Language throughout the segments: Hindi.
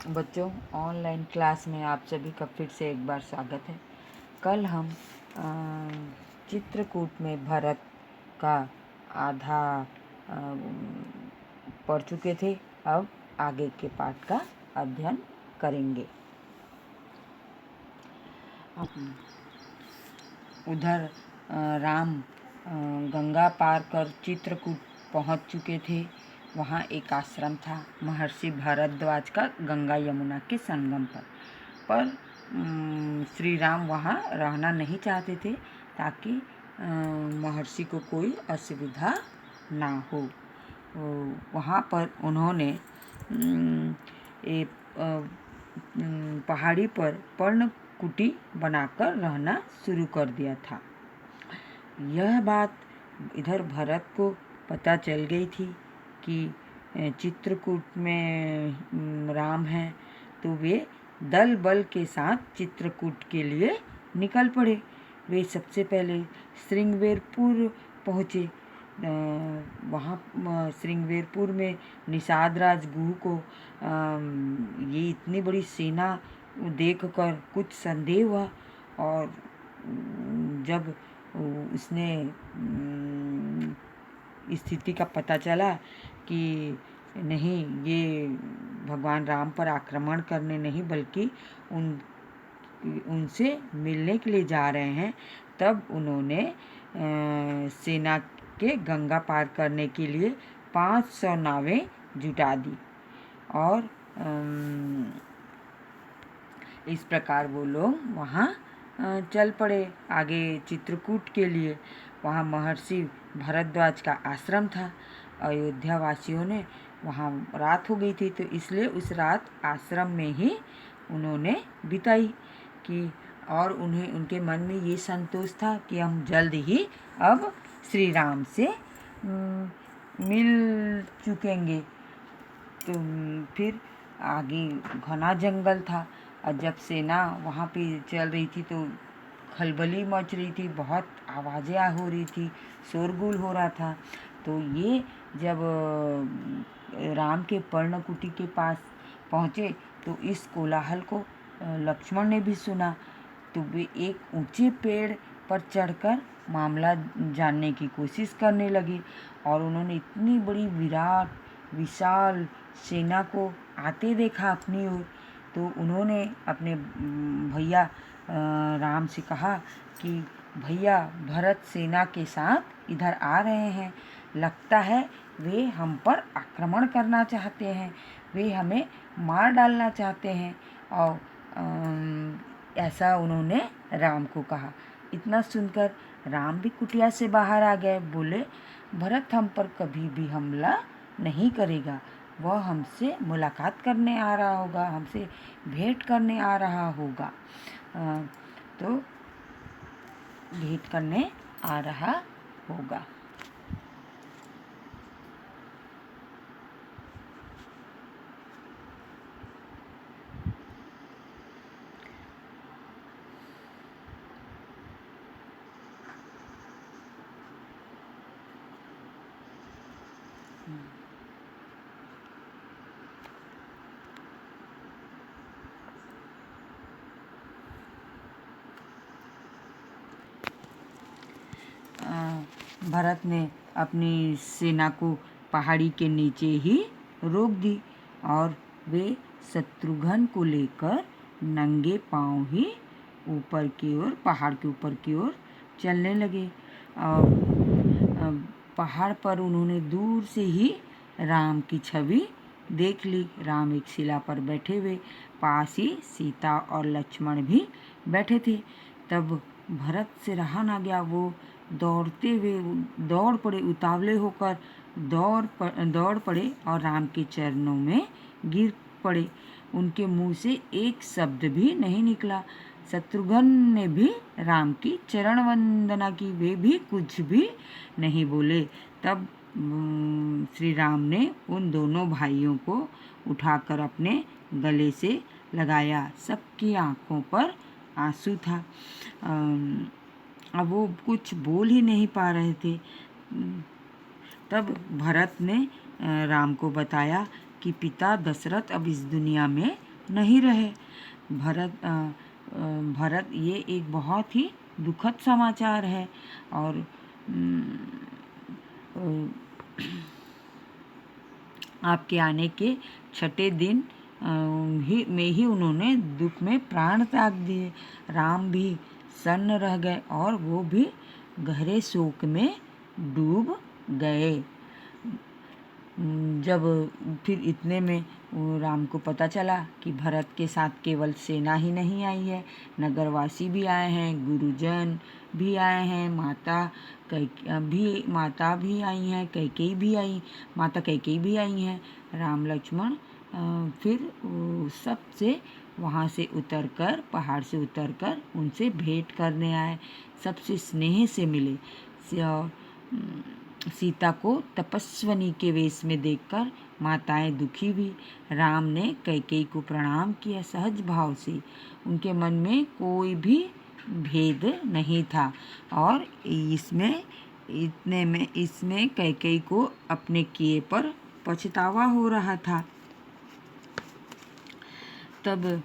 बच्चों, ऑनलाइन क्लास में आप सभी का फिर से एक बार स्वागत है। कल हम चित्रकूट में भरत का आधा पढ़ चुके थे। अब आगे के पाठ का अध्ययन करेंगे। उधर राम गंगा पार कर चित्रकूट पहुंच चुके थे। वहाँ एक आश्रम था महर्षि भारद्वाज का, गंगा यमुना के संगम पर श्री राम वहाँ रहना नहीं चाहते थे ताकि महर्षि को कोई असुविधा ना हो। वहाँ पर उन्होंने एक पहाड़ी पर पर्णकुटी बनाकर रहना शुरू कर दिया था। यह बात इधर भरत को पता चल गई थी कि चित्रकूट में राम हैं, तो वे दल बल के साथ चित्रकूट के लिए निकल पड़े। वे सबसे पहले श्रृंगवेरपुर पहुँचे। वहाँ श्रृंगवेरपुर में निषाद राज गुह को ये इतनी बड़ी सेना देखकर कुछ संदेह हुआ, और जब उसने स्थिति का पता चला कि नहीं, ये भगवान राम पर आक्रमण करने नहीं बल्कि उनसे मिलने के लिए जा रहे हैं, तब उन्होंने सेना के गंगा पार करने के लिए 500 नावें जुटा दी। और इस प्रकार वो लोग वहाँ चल पड़े आगे चित्रकूट के लिए। वहाँ महर्षि भारद्वाज का आश्रम था। अयोध्या वासियों ने वहाँ रात हो गई थी, तो इसलिए उस रात आश्रम में ही उन्होंने बिताई कि, और उन्हें उनके मन में ये संतोष था कि हम जल्द ही अब श्री राम से मिल चुकेंगे। तो फिर आगे घना जंगल था, और जब सेना वहाँ पे चल रही थी तो खलबली मच रही थी, बहुत आवाज़ें हो रही थी, शोरगुल हो रहा था। तो ये जब राम के पर्णकुटी के पास पहुँचे तो इस कोलाहल को लक्ष्मण ने भी सुना। तो वे एक ऊंचे पेड़ पर चढ़कर मामला जानने की कोशिश करने लगे, और उन्होंने इतनी बड़ी विराट विशाल सेना को आते देखा अपनी ओर। तो उन्होंने अपने भैया राम से कहा कि भैया, भरत सेना के साथ इधर आ रहे हैं, लगता है वे हम पर आक्रमण करना चाहते हैं, वे हमें मार डालना चाहते हैं। और ऐसा उन्होंने राम को कहा। इतना सुनकर राम भी कुटिया से बाहर आ गए। बोले, भरत हम पर कभी भी हमला नहीं करेगा, वह हमसे मुलाकात करने आ रहा होगा, हमसे भेंट करने आ रहा होगा। तो भेंट करने आ रहा होगा। भरत ने अपनी सेना को पहाड़ी के नीचे ही रोक दी, और वे शत्रुघ्न को लेकर नंगे पांव ही ऊपर की ओर, पहाड़ के ऊपर की ओर चलने लगे। और पहाड़ पर उन्होंने दूर से ही राम की छवि देख ली। राम एक शिला पर बैठे हुए, पास ही सीता और लक्ष्मण भी बैठे थे। तब भरत से रहा ना गया, वो दौड़ते हुए दौड़ पड़े, उतावले होकर दौड़ पड़े और राम के चरणों में गिर पड़े। उनके मुंह से एक शब्द भी नहीं निकला। शत्रुघ्न ने भी राम की चरण वंदना की, वे भी कुछ भी नहीं बोले। तब श्री राम ने उन दोनों भाइयों को उठाकर अपने गले से लगाया। सबकी आंखों पर आंसू था। अब वो कुछ बोल ही नहीं पा रहे थे। तब भरत ने राम को बताया कि पिता दशरथ अब इस दुनिया में नहीं रहे। भरत ये एक बहुत ही दुखद समाचार है। और आपके आने के छठे दिन ही उन्होंने दुख में प्राण त्याग दिए। राम भी सन्न रह गए और वो भी गहरे शोक में डूब गए। जब फिर इतने में राम को पता चला कि भरत के साथ केवल सेना ही नहीं आई है, नगरवासी भी आए हैं, गुरुजन भी आए हैं, माता भी आई हैं, माता कैकेयी भी आई हैं। राम लक्ष्मण फिर सबसे वहाँ से उतरकर, पहाड़ से उतरकर उनसे भेंट करने आए, सबसे स्नेह से मिले। सीता को तपस्विनी के वेश में देखकर माताएं दुखी हुई। राम ने कैकेयी को प्रणाम किया सहज भाव से। उनके मन में कोई भी भेद नहीं था। और इसमें कैकेयी को अपने किए पर पछतावा हो रहा था। तब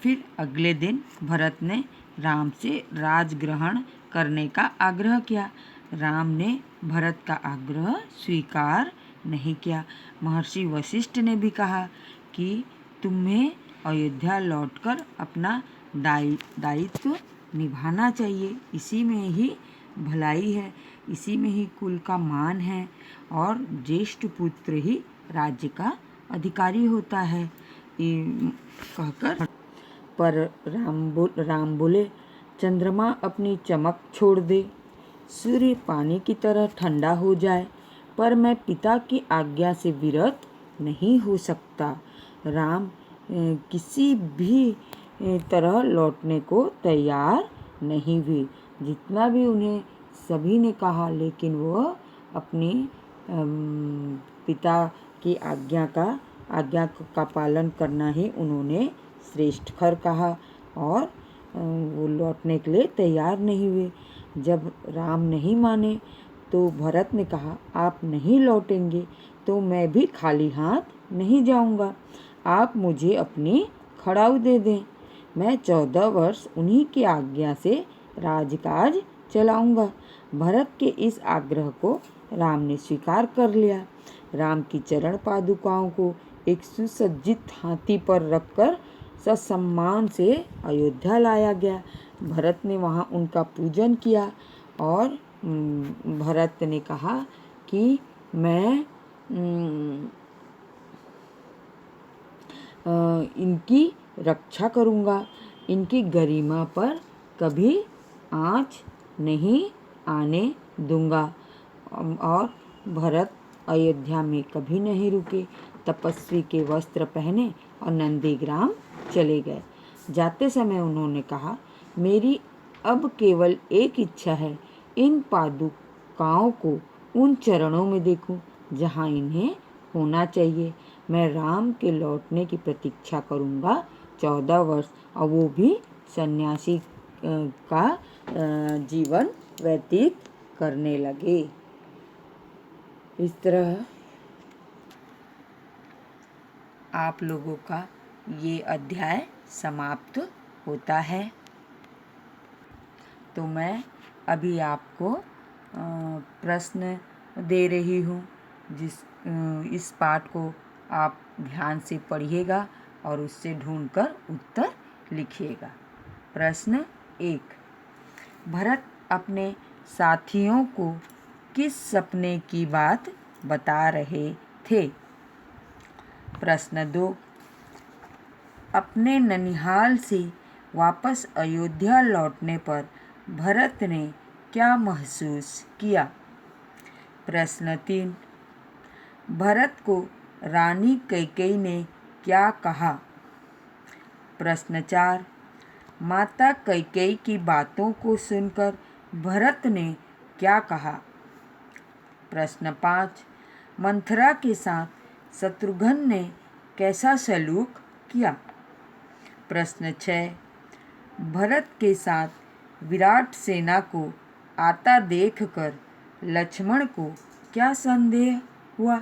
फिर अगले दिन भरत ने राम से राज ग्रहण करने का आग्रह किया। राम ने भरत का आग्रह स्वीकार नहीं किया। महर्षि वशिष्ठ ने भी कहा कि तुम्हें अयोध्या लौटकर अपना दायित्व निभाना चाहिए। इसी में ही भलाई है, इसी में ही कुल का मान है और ज्येष्ठ पुत्र ही राज्य का अधिकारी होता है। कहकर पर राम बोले, चंद्रमा अपनी चमक छोड़ दे, सूर्य पानी की तरह ठंडा हो जाए, पर मैं पिता की आज्ञा से विरत नहीं हो सकता। राम किसी भी तरह लौटने को तैयार नहीं हुए। जितना भी उन्हें सभी ने कहा, लेकिन वो अपनी पिता की आज्ञा का पालन करना ही उन्होंने श्रेष्ठकर कहा और वो लौटने के लिए तैयार नहीं हुए। जब राम नहीं माने तो भरत ने कहा, आप नहीं लौटेंगे तो मैं भी खाली हाथ नहीं जाऊंगा। आप मुझे अपनी खड़ाऊ दे दें, मैं 14 वर्ष उन्हीं की आज्ञा से राजकाज चलाऊंगा। भरत के इस आग्रह को राम ने स्वीकार कर लिया। राम की चरण पादुकाओं को एक सुसज्जित हाथी पर रखकर ससम्मान से अयोध्या लाया गया। भरत ने वहाँ उनका पूजन किया और भरत ने कहा कि मैं इनकी रक्षा करूँगा, इनकी गरिमा पर कभी आँच नहीं आने दूंगा। और भरत अयोध्या में कभी नहीं रुके, तपस्वी के वस्त्र पहने और नंदीग्राम चले गए। जाते समय उन्होंने कहा, मेरी अब केवल एक इच्छा है, इन पादुकाओं को उन चरणों में देखूं जहां इन्हें होना चाहिए। मैं राम के लौटने की प्रतीक्षा करूंगा 14 वर्ष, और वो भी सन्यासी का जीवन व्यतीत करने लगे। इस तरह आप लोगों का ये अध्याय समाप्त होता है। तो मैं अभी आपको प्रश्न दे रही हूँ, इस पाठ को आप ध्यान से पढ़िएगा और उससे ढूंढकर उत्तर लिखिएगा। प्रश्न 1, भरत अपने साथियों को किस सपने की बात बता रहे थे? प्रश्न 2, अपने ननिहाल से वापस अयोध्या लौटने पर भरत ने क्या महसूस किया? प्रश्न 3, भरत को रानी कैकेयी ने क्या कहा? प्रश्न 4, माता कैकेयी की बातों को सुनकर भरत ने क्या कहा? प्रश्न 5, मंथरा के साथ शत्रुघ्न ने कैसा सलूक किया? प्रश्न 6, भरत के साथ विराट सेना को आता देखकर लक्ष्मण को क्या संदेह हुआ?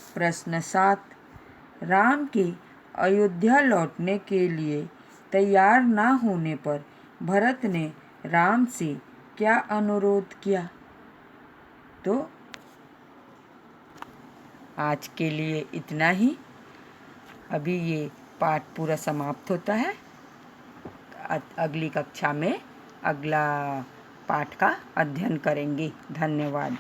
प्रश्न 7, राम के अयोध्या लौटने के लिए तैयार न होने पर भरत ने राम से क्या अनुरोध किया? तो आज के लिए इतना ही। अभी ये पाठ पूरा समाप्त होता है। अगली कक्षा में अगला पाठ का अध्ययन करेंगे। धन्यवाद।